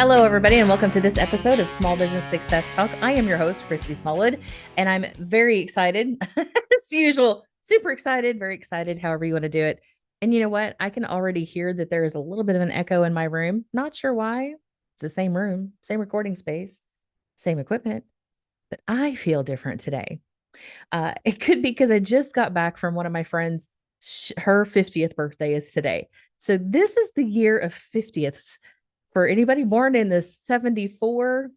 Hello, everybody, and welcome to this episode of Small Business Success Talk. I am your host, Christy Smallwood, and I'm very excited, as usual, super excited, very excited, however you want to do it. And you know what? I can already hear that there is a little bit of an echo in my room. Not sure why. It's the same room, same recording space, same equipment, but I feel different today. It could be because I just got back from one of my friends. Her 50th birthday is today. So this is the year of 50ths. For anybody born in the 74,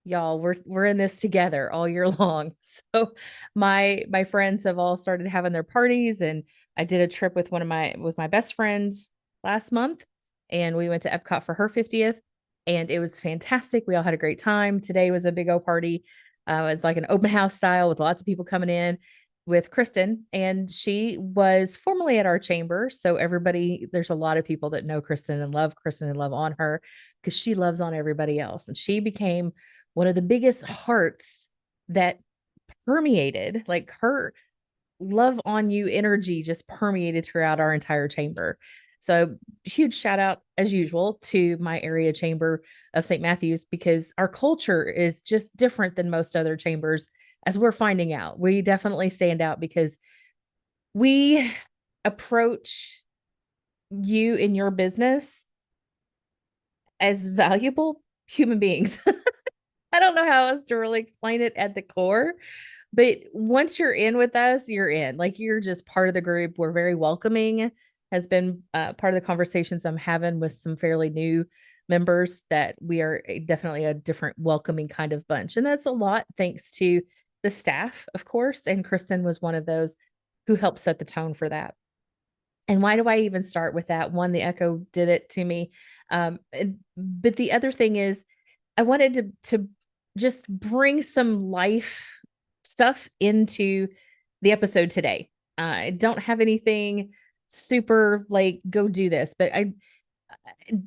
y'all, we're in this together all year long. So my friends have all started having their parties, and I did a trip with my best friends last month, and we went to Epcot for her 50th, and it was fantastic. We all had a great time. Today was a big old party. It's like an open house style with lots of people coming in with Kristen, and she was formerly at our chamber. So everybody, there's a lot of people that know Kristen and love on her because she loves on everybody else. And she became one of the biggest hearts that permeated, like her love on you energy just permeated throughout our entire chamber. So huge shout out as usual to my area chamber of St. Matthews, because our culture is just different than most other chambers. As we're finding out, we definitely stand out because we approach you in your business as valuable human beings. I don't know how else to really explain it at the core, but once you're in with us, you're in. Like, you're just part of the group. We're very welcoming, has been part of the conversations I'm having with some fairly new members, that we are definitely a different welcoming kind of bunch. And that's a lot thanks to the staff, of course. And Kristen was one of those who helped set the tone for that. And why do I even start with that? One, the echo did it to me. But the other thing is, I wanted to just bring some life stuff into the episode today. I don't have anything super like go do this, but I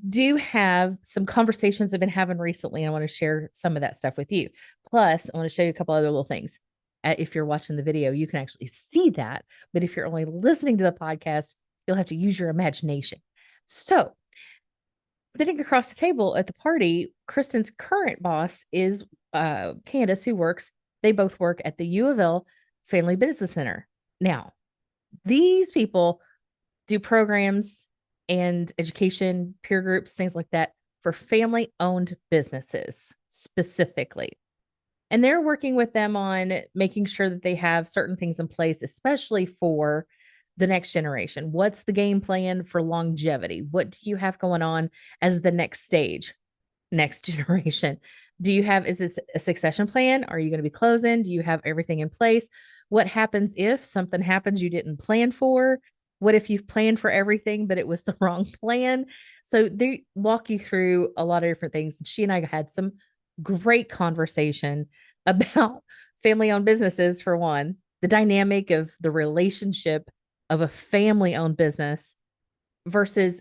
do have some conversations I've been having recently. And I want to share some of that stuff with you. Plus, I want to show you a couple other little things. If you're watching the video, you can actually see that. But if you're only listening to the podcast, you'll have to use your imagination. So, sitting across the table at the party, Kristen's current boss is Candace, who works, they both work at the U of L Family Business Center. Now, these people do programs and education, peer groups, things like that for family owned businesses specifically. And they're working with them on making sure that they have certain things in place, especially for the next generation. What's the game plan for longevity? What do you have going on as the next stage, next generation? Do you have, is this a succession plan? Are you going to be closing? Do you have everything in place? What happens if something happens you didn't plan for? What if you've planned for everything, but it was the wrong plan? So they walk you through a lot of different things. She and I had some great conversation about family owned businesses, for one, the dynamic of the relationship of a family owned business versus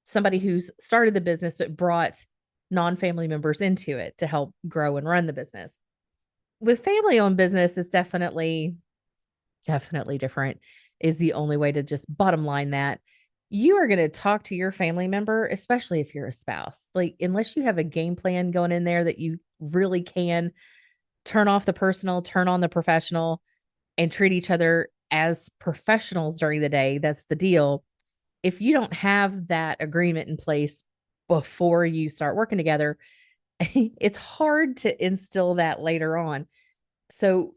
somebody who's started the business but brought non-family members into it to help grow and run the business. With family owned business, it's definitely different, is the only way to just bottom line that. You are going to talk to your family member, especially if you're a spouse. Like, unless you have a game plan going in there that you really can turn off the personal, turn on the professional, and treat each other as professionals during the day, that's the deal. If you don't have that agreement in place before you start working together, it's hard to instill that later on. So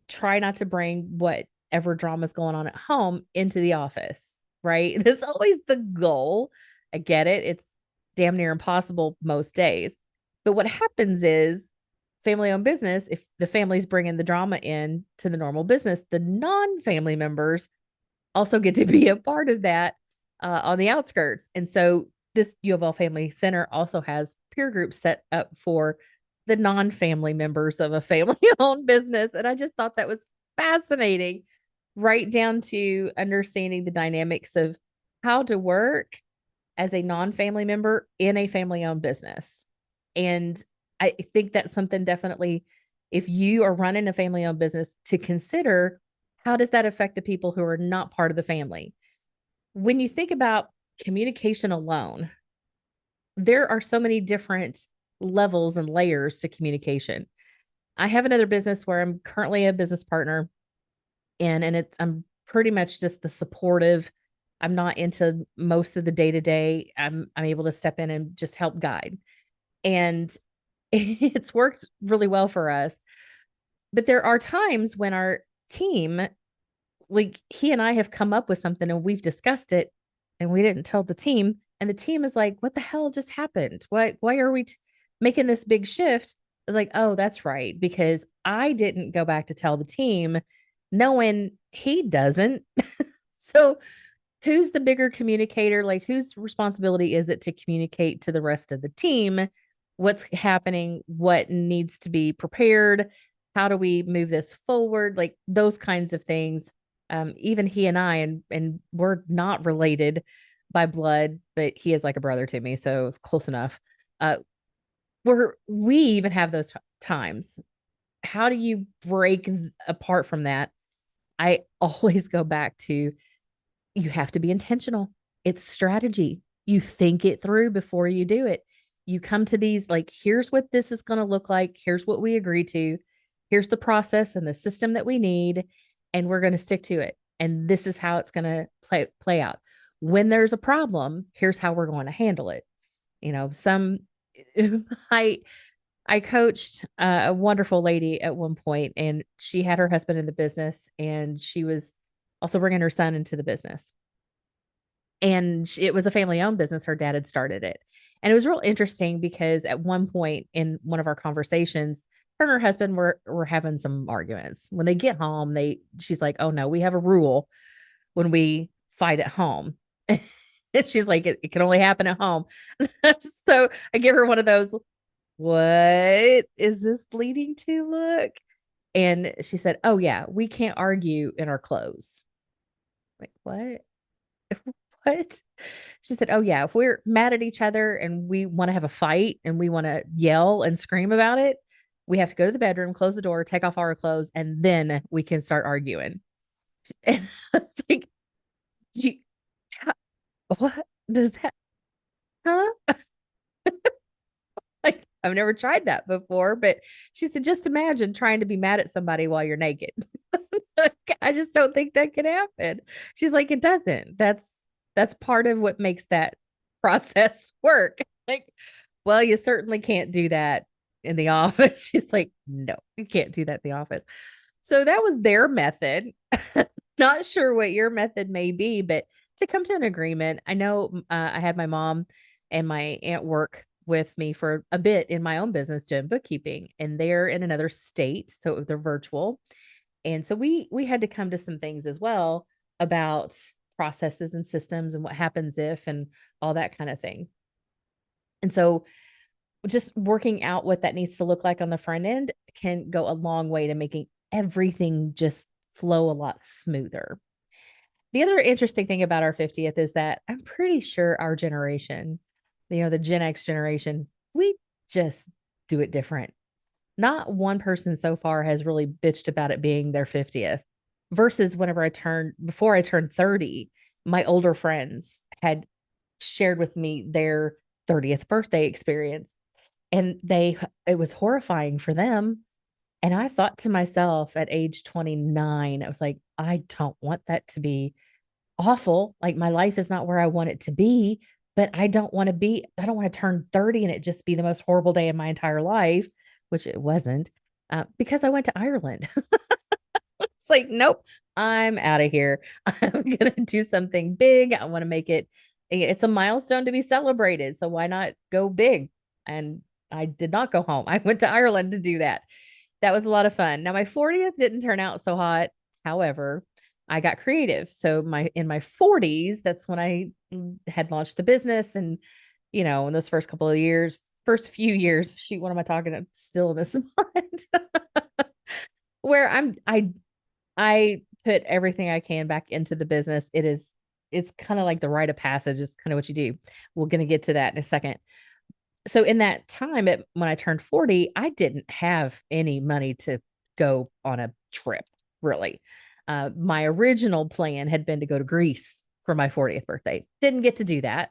try not to bring whatever drama is going on at home into the office, right? That's always the goal. I get it. It's damn near impossible most days. But what happens is, family owned business, if the family's bringing the drama in to the normal business, the non-family members also get to be a part of that on the outskirts. And so this U of L Family Center also has peer groups set up for the non-family members of a family-owned business. And I just thought that was fascinating, right down to understanding the dynamics of how to work as a non-family member in a family-owned business. And I think that's something definitely, if you are running a family-owned business, to consider, how does that affect the people who are not part of the family? When you think about communication alone, there are so many different levels and layers to communication. I have another business where I'm currently a business partner and I'm pretty much just the supportive. I'm not into most of the day to day. I'm able to step in and just help guide. And it's worked really well for us. But there are times when our team, like he and I have come up with something and we've discussed it and we didn't tell the team. And the team is like, what the hell just happened? Why are we making this big shift? I was like, oh, that's right. Because I didn't go back to tell the team, knowing he doesn't. So who's the bigger communicator? Like, whose responsibility is it to communicate to the rest of the team what's happening, what needs to be prepared, how do we move this forward, like those kinds of things. Even he and I, and we're not related by blood, but he is like a brother to me, so it's close enough. Uh, we even have those times. How do you break apart from that? I always go back to, you have to be intentional. It's strategy. You think it through before you do it. You come to these like, here's what this is going to look like. Here's what we agree to. Here's the process and the system that we need. And we're going to stick to it. And this is how it's going to play out. When there's a problem, here's how we're going to handle it. You know, some, I, I coached a wonderful lady at one point, and she had her husband in the business, and she was also bringing her son into the business, and it was a family owned business. Her dad had started it. And it was real interesting because at one point in one of our conversations, her and her husband were having some arguments. When they get home, she's like, "Oh no, we have a rule when we fight at home." And she's like, it can only happen at home. So I give her one of those, what is this leading to, look? And she said, "Oh yeah, we can't argue in our clothes." Like, what? What? She said, "Oh, yeah, if we're mad at each other and we want to have a fight and we want to yell and scream about it, we have to go to the bedroom, close the door, take off all our clothes, and then we can start arguing." And I was like, "Gee, what does that, huh?" Like, I've never tried that before, but she said, "Just imagine trying to be mad at somebody while you're naked." I just don't think that could happen. She's like, "It doesn't. That's part of what makes that process work." Like, well, you certainly can't do that in the office. She's like, "No, you can't do that in the office." So that was their method. Not sure what your method may be, but to come to an agreement. I know I had my mom and my aunt work with me for a bit in my own business doing bookkeeping, and they're in another state, so they're virtual. And so we had to come to some things as well about processes and systems and what happens if and all that kind of thing. And so just working out what that needs to look like on the front end can go a long way to making everything just flow a lot smoother. The other interesting thing about our 50th is that I'm pretty sure our generation, the Gen X generation, we just do it different. Not one person so far has really bitched about it being their 50th, versus before I turned 30, my older friends had shared with me their 30th birthday experience, and it was horrifying for them. And I thought to myself at age 29, I was like, I don't want that to be awful. Like, my life is not where I want it to be, but I don't want to turn 30 and it just be the most horrible day of my entire life, which it wasn't, because I went to Ireland. It's like, nope, I'm out of here. I'm going to do something big. I want to make it's a milestone to be celebrated. So why not go big? And I did not go home. I went to Ireland to do that. That was a lot of fun. Now, my 40th didn't turn out so hot. However, I got creative. So in my 40s, that's when I had launched the business. And, in those first few years, shoot, what am I talking about? Still in this moment where I put everything I can back into the business. It's kind of like the rite of passage. It's kind of what you do. We're going to get to that in a second. So in that time, when I turned 40, I didn't have any money to go on a trip, really. My original plan had been to go to Greece for my 40th birthday. Didn't get to do that.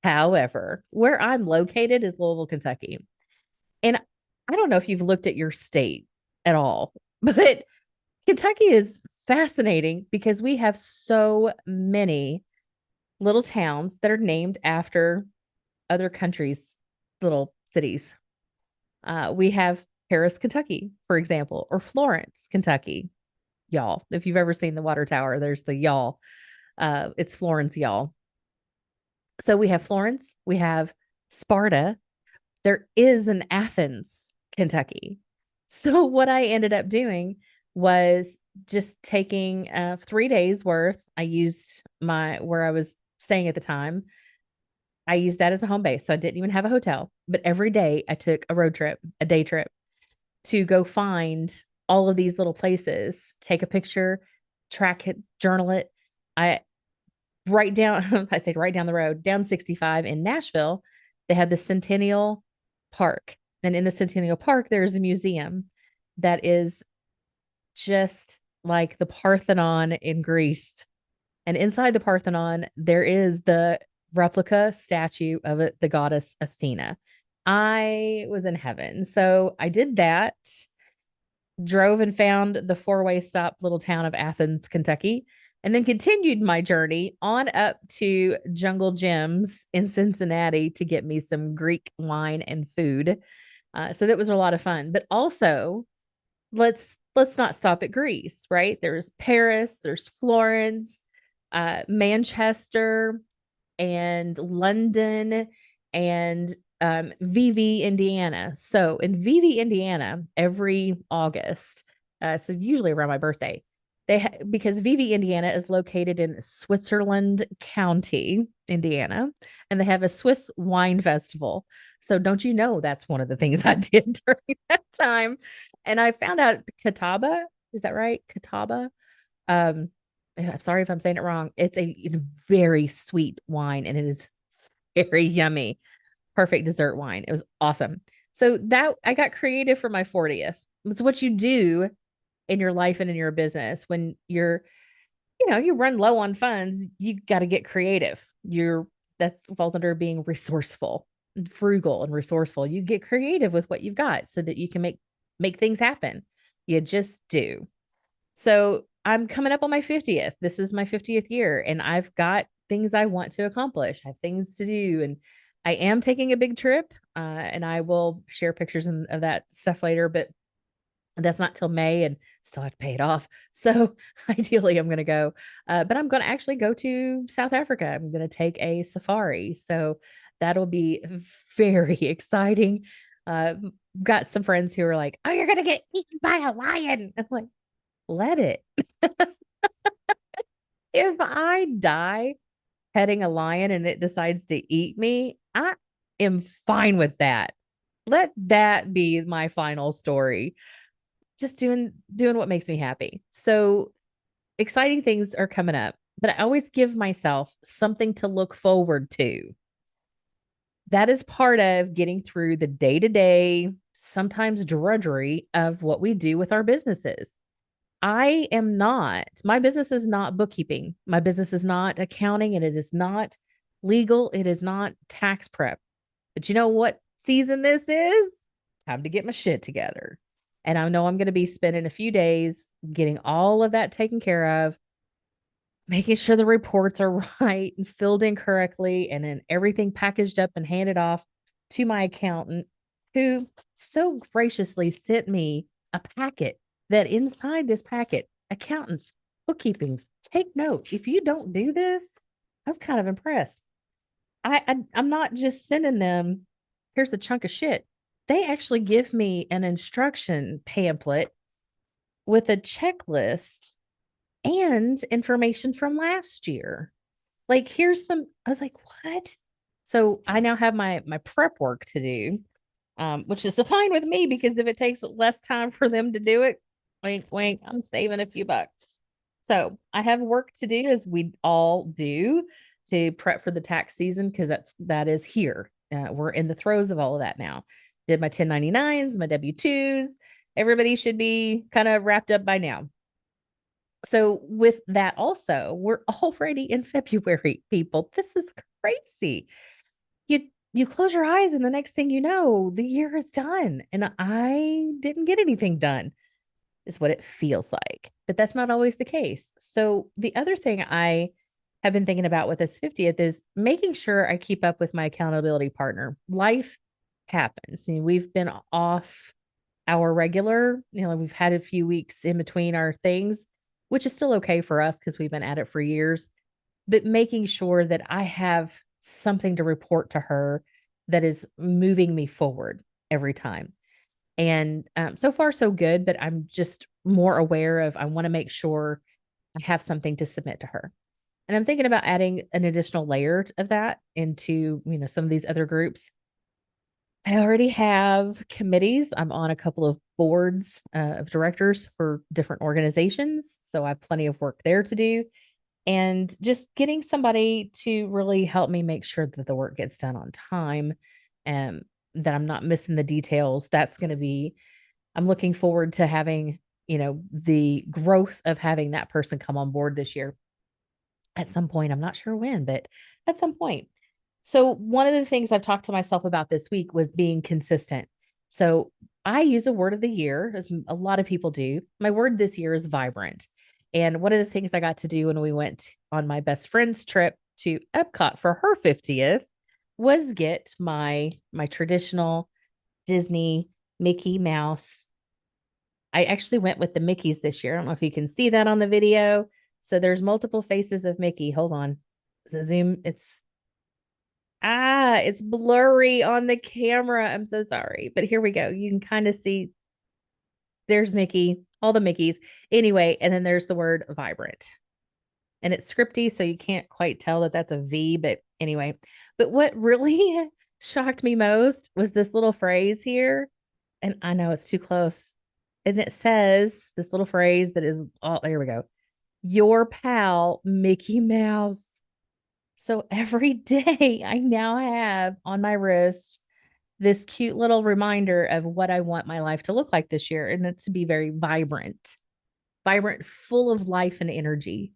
However, where I'm located is Louisville, Kentucky. And I don't know if you've looked at your state at all, but Kentucky is fascinating because we have so many little towns that are named after other countries' little cities. We have Paris, Kentucky, for example, or Florence, Kentucky. Y'all, if you've ever seen the water tower, there's the y'all. It's Florence, y'all. So we have Florence, we have Sparta. There is an Athens, Kentucky. So what I ended up doing was just taking 3 days worth. I used my where I was staying at the time. I used that as the home base. So I didn't even have a hotel. But every day I took a road trip, a day trip to go find all of these little places, take a picture, track it, journal it. I right down, I said right down the road, down 65 in Nashville, they had the Centennial Park. And in the Centennial Park, there's a museum that is just like the Parthenon in Greece. And inside the Parthenon, there is the replica statue of it, the goddess Athena. I was in heaven. So I did that, drove and found the four-way stop little town of Athens, Kentucky, and then continued my journey on up to Jungle Gyms in Cincinnati to get me some Greek wine and food. So that was a lot of fun. But also, let's not stop at Greece, right? There's Paris, there's Florence, Manchester, and London, and VV, Indiana. So in VV, Indiana, every August, so usually around my birthday, because VV, Indiana is located in Switzerland County, Indiana, and they have a Swiss wine festival. So don't you know that's one of the things I did during that time? And I found out Catawba, is that right? Catawba. Um, I'm sorry if I'm saying it wrong. It's a very sweet wine and it is very yummy. Perfect dessert wine. It was awesome. So that I got creative for my 40th. It's what you do in your life and in your business when you run low on funds, you got to get creative. That falls under being resourceful, and frugal and resourceful. You get creative with what you've got so that you can make things happen. You just do. So I'm coming up on my 50th. This is my 50th year, and I've got things I want to accomplish. I have things to do, and I am taking a big trip, and I will share pictures of that stuff later. But that's not till May, and still have to pay it off. So ideally, I'm going to go, but I'm going to actually go to South Africa. I'm going to take a safari, so that'll be very exciting. Got some friends who are like, "Oh, you're going to get eaten by a lion." I'm like, let it. If I die petting a lion and it decides to eat me, I am fine with that. Let that be my final story. Just doing what makes me happy. So exciting things are coming up, but I always give myself something to look forward to. That is part of getting through the day-to-day, sometimes drudgery of what we do with our businesses. My business is not bookkeeping. My business is not accounting, and it is not legal. It is not tax prep. But you know what season this is? Time to get my shit together. And I know I'm going to be spending a few days getting all of that taken care of, making sure the reports are right and filled in correctly, and then everything packaged up and handed off to my accountant, who so graciously sent me a packet that inside this packet, accountants, bookkeepings, take note. If you don't do this, I was kind of impressed. I'm not just sending them, here's a chunk of shit. They actually give me an instruction pamphlet with a checklist and information from last year. Like, here's some, I was like, what? So I now have my prep work to do, which is fine with me because if it takes less time for them to do it, wink, wink, I'm saving a few bucks. So I have work to do, as we all do, to prep for the tax season because that is here. We're in the throes of all of that now. Did my 1099s, my W-2s. Everybody should be kind of wrapped up by now. So with that also, we're already in February, people. This is crazy. you close your eyes and the next thing you know, the year is done. And I didn't get anything done, is what it feels like. But that's not always the case. So the other thing I have been thinking about with this 50th is making sure I keep up with my accountability partner. Life happens. We've been off our regular, we've had a few weeks in between our things, which is still okay for us because we've been at it for years. But making sure that I have something to report to her that is moving me forward every time. And so far, so good. But I'm just more aware of, I want to make sure I have something to submit to her. And I'm thinking about adding an additional layer of that into, some of these other groups. I already have committees. I'm on a couple of boards of directors for different organizations. So I have plenty of work there to do. And just getting somebody to really help me make sure that the work gets done on time and that I'm not missing the details. That's going to be, I'm looking forward to having, the growth of having that person come on board this year at some point. I'm not sure when, but at some point. So, one of the things I've talked to myself about this week was being consistent. So, I use a word of the year, as a lot of people do. My word this year is vibrant. And one of the things I got to do when we went on my best friend's trip to Epcot for her 50th was get my traditional Disney Mickey Mouse. I actually went with the Mickeys this year. I don't know if you can see that on the video. So there's multiple faces of Mickey. Hold on. Zoom. It's blurry on the camera. I'm so sorry. But here we go. You can kind of see there's Mickey, all the Mickeys. Anyway, and then there's the word vibrant. And it's scripty, so you can't quite tell that that's a V, but anyway. But what really shocked me most was this little phrase here. And I know it's too close. And it says this little phrase that is, oh, there we go. Your pal, Mickey Mouse. So every day I now have on my wrist this cute little reminder of what I want my life to look like this year. And it's to be very vibrant, full of life and energy.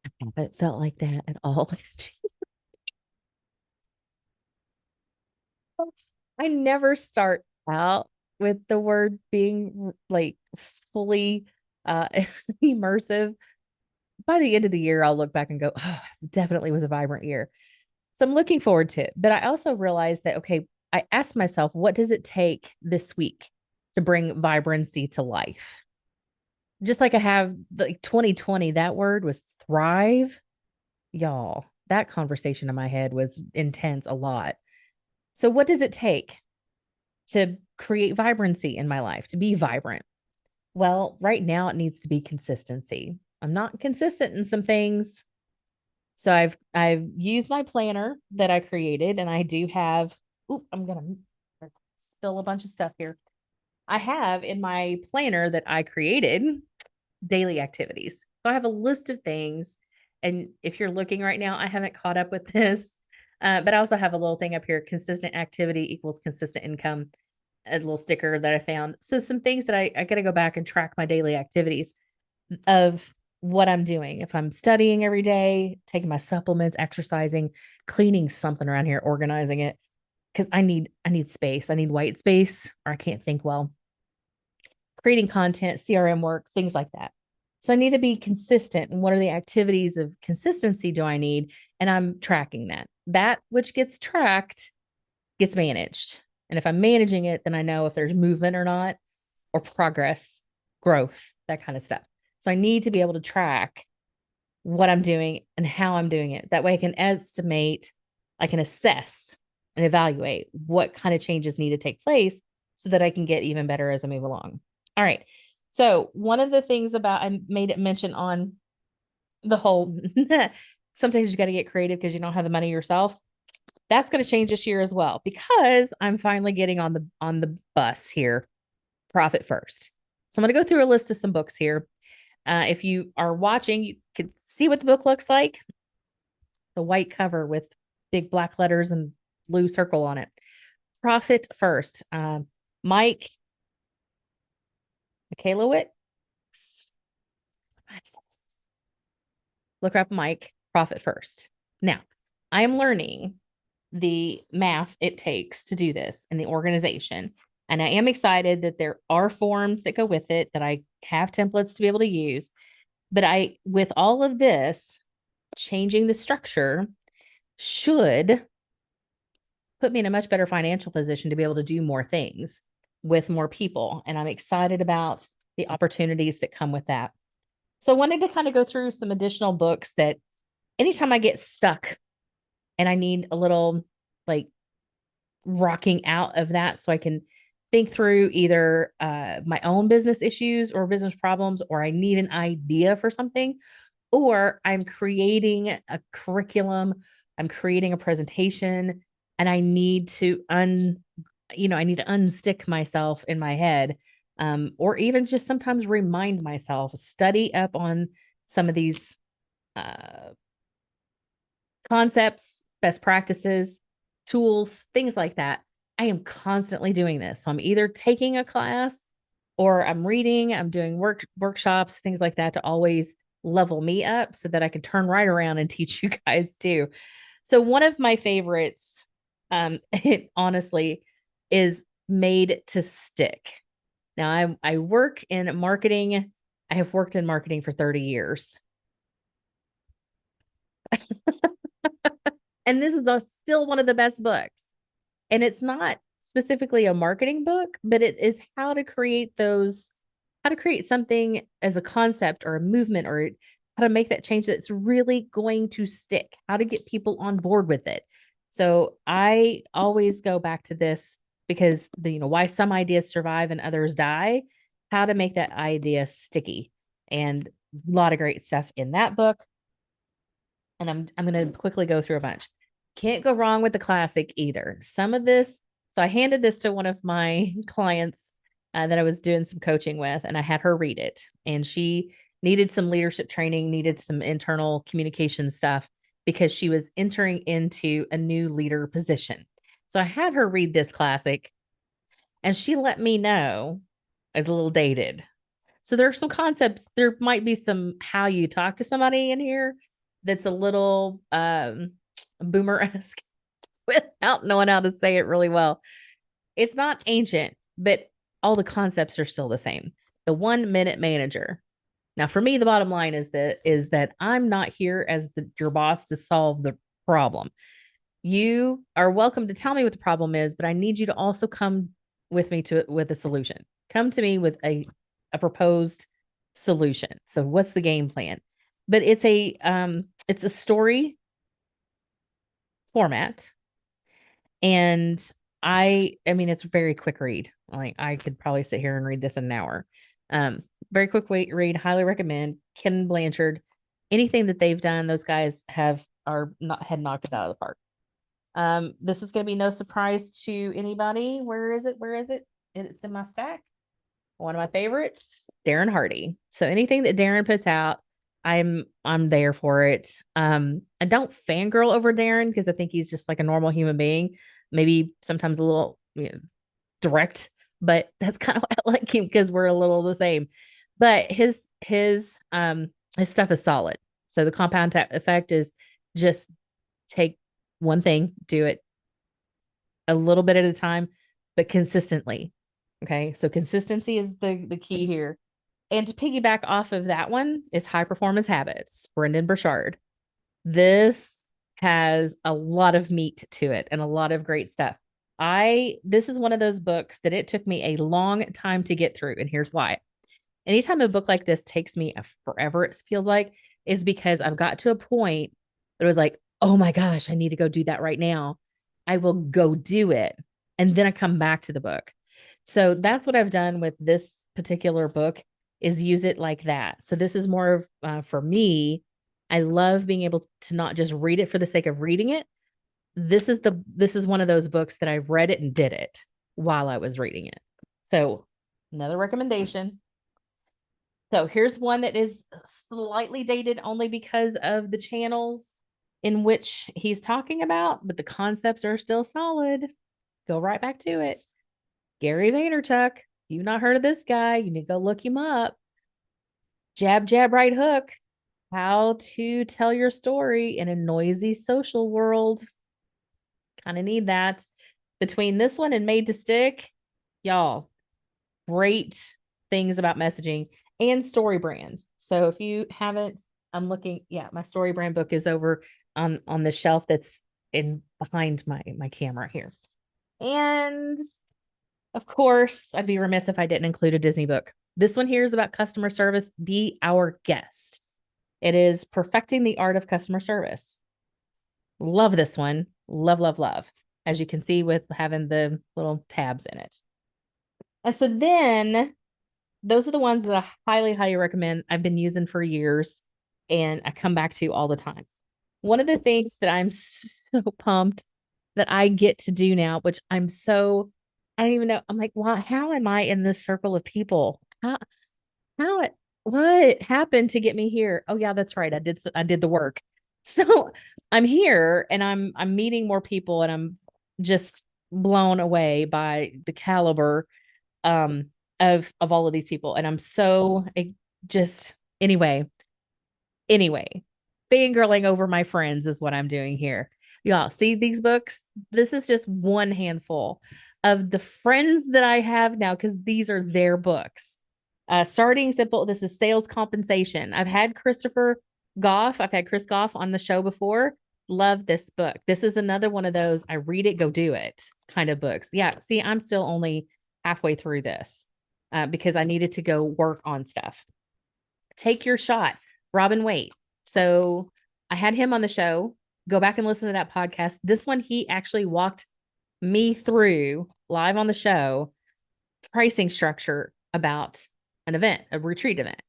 I haven't felt like that at all. I never start out with the word being like fully immersive. By the end of the year, I'll look back and go, oh, definitely was a vibrant year. So I'm looking forward to it. But I also realized that, okay, I asked myself, what does it take this week to bring vibrancy to life? Just like I have like 2020, that word was thrive. Y'all, that conversation in my head was intense a lot. So, what does it take to create vibrancy in my life, to be vibrant? Well, right now it needs to be consistency. I'm not consistent in some things. So I've used my planner that I created and I do have, I'm going to spill a bunch of stuff here. I have in my planner that I created daily activities. So I have a list of things. And if you're looking right now, I haven't caught up with this, but I also have a little thing up here, consistent activity equals consistent income, a little sticker that I found. So some things that I got to go back and track my daily activities of what I'm doing. If I'm studying every day, taking my supplements, exercising, cleaning something around here, organizing it, because I need space. I need white space or I can't think well. Creating content, CRM work, things like that. So I need to be consistent. And what are the activities of consistency do I need? And I'm tracking that. That which gets tracked gets managed. And if I'm managing it, then I know if there's movement or not, or progress, growth, that kind of stuff. So I need to be able to track what I'm doing and how I'm doing it. That way I can estimate, I can assess and evaluate what kind of changes need to take place so that I can get even better as I move along. All right. So one of the things about, I made it mention on the whole, sometimes you got to get creative because you don't have the money yourself. That's going to change this year as well because I'm finally getting on the bus here. Profit first. So I'm going to go through a list of some books here. If you are watching, you can see what the book looks like. The white cover with big black letters and blue circle on it. Profit first. Mike Michalowicz. Look up Mike. Profit first. Now, I am learning the math it takes to do this and the organization. And I am excited that there are forms that go with it, that I have templates to be able to use. But with all of this, changing the structure should put me in a much better financial position to be able to do more things with more people. And I'm excited about the opportunities that come with that. So I wanted to kind of go through some additional books that anytime I get stuck and I need a little like rocking out of that so I can think through either my own business issues or business problems, or I need an idea for something, or I'm creating a curriculum, I'm creating a presentation, and I need to I need to unstick myself in my head, or even just sometimes remind myself, study up on some of these uh, concepts, best practices, tools, things like that. I am constantly doing this. So I'm either taking a class or I'm reading, I'm doing workshops, things like that to always level me up so that I can turn right around and teach you guys too. So one of my favorites, it honestly is Made to Stick. Now I work in marketing. I have worked in marketing for 30 years. And this is still one of the best books. And it's not specifically a marketing book, but it is how to create something as a concept or a movement, or how to make that change that's really going to stick, how to get people on board with it. So I always go back to this because why some ideas survive and others die, how to make that idea sticky. And a lot of great stuff in that book. And I'm going to quickly go through a bunch. Can't go wrong with the classic either. Some of this, so I handed this to one of my clients that I was doing some coaching with, and I had her read it. And she needed some leadership training, needed some internal communication stuff because she was entering into a new leader position. So I had her read this classic, and she let me know it's a little dated. So there are some concepts. There might be some how you talk to somebody in here that's a little boomer-esque without knowing how to say it really well. It's not ancient, but all the concepts are still the same. The 1 minute manager. Now, for me, the bottom line is that I'm not here as your boss to solve the problem. You are welcome to tell me what the problem is, but I need you to also come with me with a solution. Come to me with a proposed solution. So what's the game plan? But it's a story format. And I mean, it's a very quick read. Like I could probably sit here and read this in an hour. Very quick read, highly recommend. Ken Blanchard, anything that they've done, those guys had knocked it out of the park. This is going to be no surprise to anybody. Where is it? Where is it? It's in my stack. One of my favorites, Darren Hardy. So anything that Darren puts out, I'm there for it. I don't fangirl over Darren because I think he's just like a normal human being, maybe sometimes a little direct, but that's kind of why I like him, because we're a little the same. But his stuff is solid. So the compound effect is just take one thing, do it a little bit at a time, but consistently. Okay. So consistency is the key here. And to piggyback off of that one is High Performance Habits, Brendan Burchard. This has a lot of meat to it and a lot of great stuff. This is one of those books that it took me a long time to get through. And here's why. Anytime a book like this takes me forever, it feels like, is because I've got to a point that it was like, oh my gosh, I need to go do that right now. I will go do it. And then I come back to the book. So that's what I've done with this particular book, is use it like that. So this is more of, for me, I love being able to not just read it for the sake of reading it. This is one of those books that I read it and did it while I was reading it. So another recommendation. So here's one that is slightly dated only because of the channels in which he's talking about, but the concepts are still solid. Go right back to it. Gary Vaynerchuk. You've not heard of this guy, you need to go look him up. Jab, jab, right hook. How to tell your story in a noisy social world. kind of need that. Between this one and Made to Stick, y'all, great things about messaging and story brand. So if you haven't, I'm looking, yeah, my story brand book is over on the shelf that's in behind my camera here. And of course, I'd be remiss if I didn't include a Disney book. This one here is about customer service. Be our guest. It is perfecting the art of customer service. Love this one. Love, love, love. As you can see with having the little tabs in it. And so then those are the ones that I highly, highly recommend. I've been using for years and I come back to all the time. One of the things that I'm so pumped that I get to do now, which I don't even know. I'm like, wow, how am I in this circle of people? How, what happened to get me here? Oh yeah, that's right. I did the work. So I'm here and I'm meeting more people and I'm just blown away by the caliber of all of these people. And I'm so just anyway, fangirling over my friends is what I'm doing here. Y'all see these books? This is just one handful of the friends that I have now because these are their books. Starting simple, this is sales compensation. I've had Chris Goff on the show before. Love this book. This is another one of those I read it, go do it kind of books. Yeah, see, I'm still only halfway through this because I needed to go work on stuff. Take Your Shot, Robin Waite. So I had him on the show. Go back and listen to that podcast. This one, he actually walked me through live on the show pricing structure about an event, a retreat event.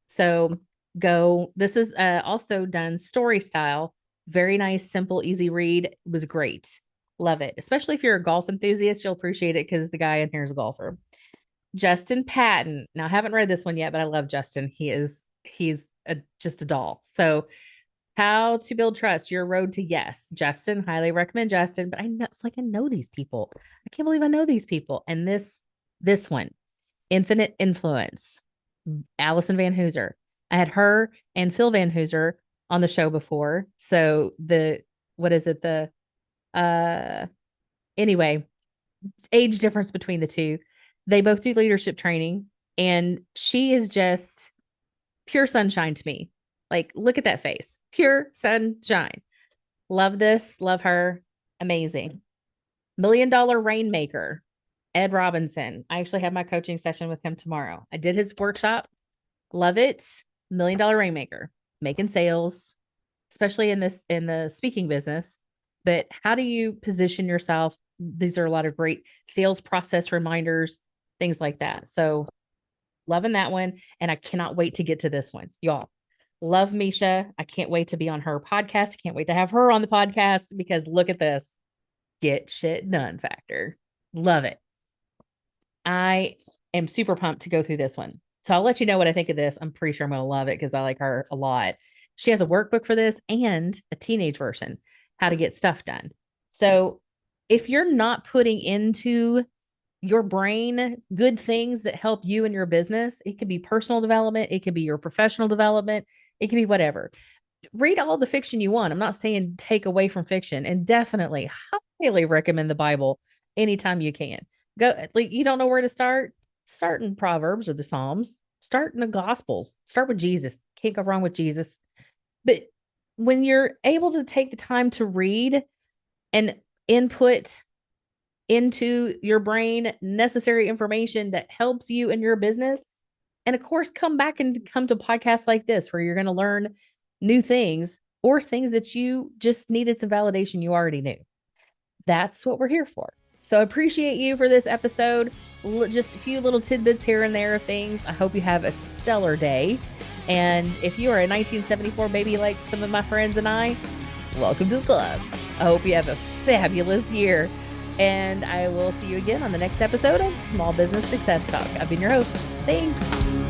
So this is also done story style. Very nice, simple, easy read. It was great. Love it. Especially if you're a golf enthusiast, you'll appreciate it because the guy in here is a golfer. Justin Patton. Now I haven't read this one yet, but I love Justin. He's just a doll. So How to Build Trust, Your Road to Yes. Justin, highly recommend Justin, but I know these people. I can't believe I know these people. And this one, Infinite Influence, Allison Van Hooser. I had her and Phil Van Hooser on the show before. So anyway, age difference between the two. They both do leadership training and she is just pure sunshine to me. Like, look at that face. Pure sunshine. Love this. Love her. Amazing. $1 Million Rainmaker, Ed Robinson. I actually have my coaching session with him tomorrow. I did his workshop. Love it. $1 Million Rainmaker. Making sales, especially in the speaking business. But how do you position yourself? These are a lot of great sales process reminders, things like that. So loving that one. And I cannot wait to get to this one, y'all. Love Misha. I can't wait to be on her podcast. I can't wait to have her on the podcast because look at this. Get shit done factor. Love it. I am super pumped to go through this one. So I'll let you know what I think of this. I'm pretty sure I'm going to love it because I like her a lot. She has a workbook for this and a teenage version, how to get stuff done. So if you're not putting into your brain good things that help you in your business, it could be personal development, it could be your professional development, it can be whatever. Read all the fiction you want. I'm not saying take away from fiction, and definitely highly recommend the Bible anytime you can. Go, like, you don't know where to start in Proverbs or the Psalms, start in the Gospels, start with Jesus. Can't go wrong with Jesus. But when you're able to take the time to read and input into your brain necessary information that helps you in your business, and of course come back and come to podcasts like this where you're going to learn new things or things that you just needed some validation you already knew. That's what we're here for. So I appreciate you for this episode. Just a few little tidbits here and there of things. I hope you have a stellar day. And if you are a 1974 baby like some of my friends and I, welcome to the club. I hope you have a fabulous year. And I will see you again on the next episode of Small Business Success Talk. I've been your host. Thanks.